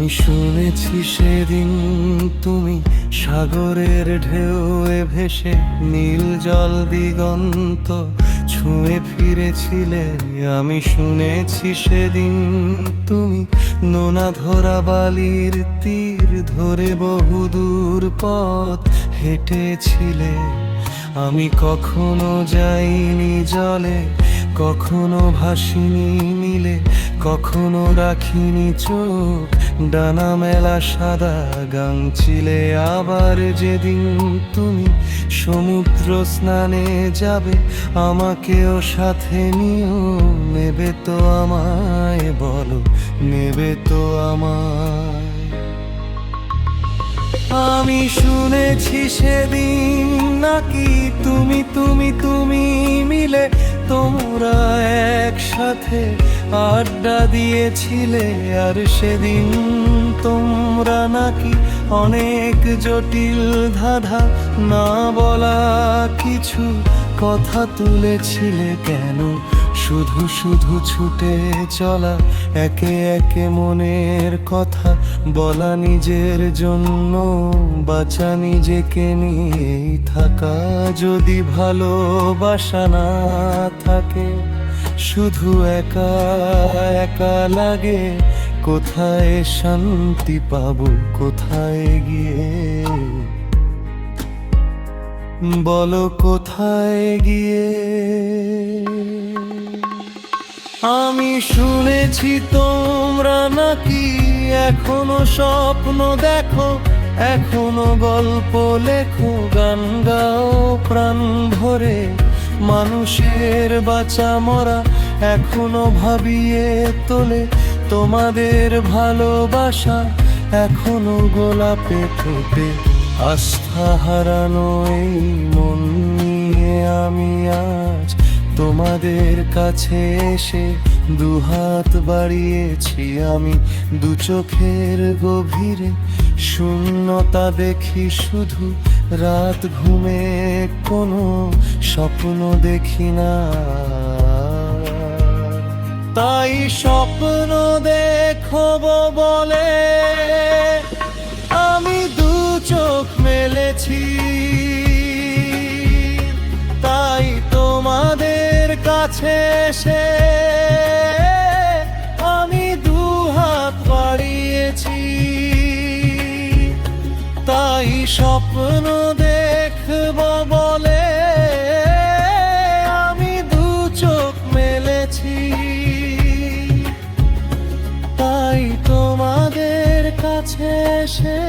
আমি শুনেছি সেদিন তুমি সাগরের ঢেউয়ে ভেসে নীল জল দিগন্ত ছুঁয়ে ফিরেছিলে। আমি শুনেছি সেদিন তুমি নোনা ধরা বালির তীর ধরে বহুদূর পথ হেঁটেছিলে। আমি কখনো যাইনি জলে, কখনো ভাসিনি নীলে, কখনো রাখিনি চোখ ডানা মেলা সাদা গাংচিলে। আবার যেদিন তুমি সমুদ্র স্নানে যাবে, আমাকেও সাথে নিও। নেবে তো আমায়, বলো নেবে তো আমায়? আমি শুনেছি সেদিন নাকি তুমি তুমি তুমি মিলে তোমরা একসাথে আড্ডা দিয়েছিলে। আর সেদিন তোমরা নাকি অনেক জটিল ধাঁধা না বলা কিছু কথা তুলেছিলে। কেন শুধু শুধু ছুটে চলা, একে একে মনের কথা বলা, নিজের জন্য বাঁচা, নিজেকে নিয়েই থাকা। যদি ভালোবাসা না থাকে, শুধু একা একা লাগে, কোথায় শান্তি পাবো, কোথায় গিয়ে বলো, কোথায় গিয়ে? আমি শুনেছি তোমরা নাকি এখনো স্বপ্ন দেখো, এখনো গল্প লেখো, গান গাও প্রাণ ভরে। মানুষের বাঁচা মরা এখনো ভাবিয়ে তোলে তোমাদের ভালোবাসা, এখনো গোলাপে ফোটে। আস্থা হারানো এই মন নিয়ে আমি আজ তোমাদের কাছে এসে দুহাত বাড়িয়েছি। আমি দু চোখের গভীরে শূন্যতা দেখি শুধু, রাত ঘুমে কোনো স্বপ্ন দেখি না। তাই স্বপ্ন দেখবো বলে আমি দু চোখ মেলেছি। তাই তোমাদের কাছে এসে আমি দু হাত বাড়িয়েছি। তাই স্বপ্ন দেখব বলে আমি দু চোখ মেলেছি। তাই তোমাদের কাছে এসে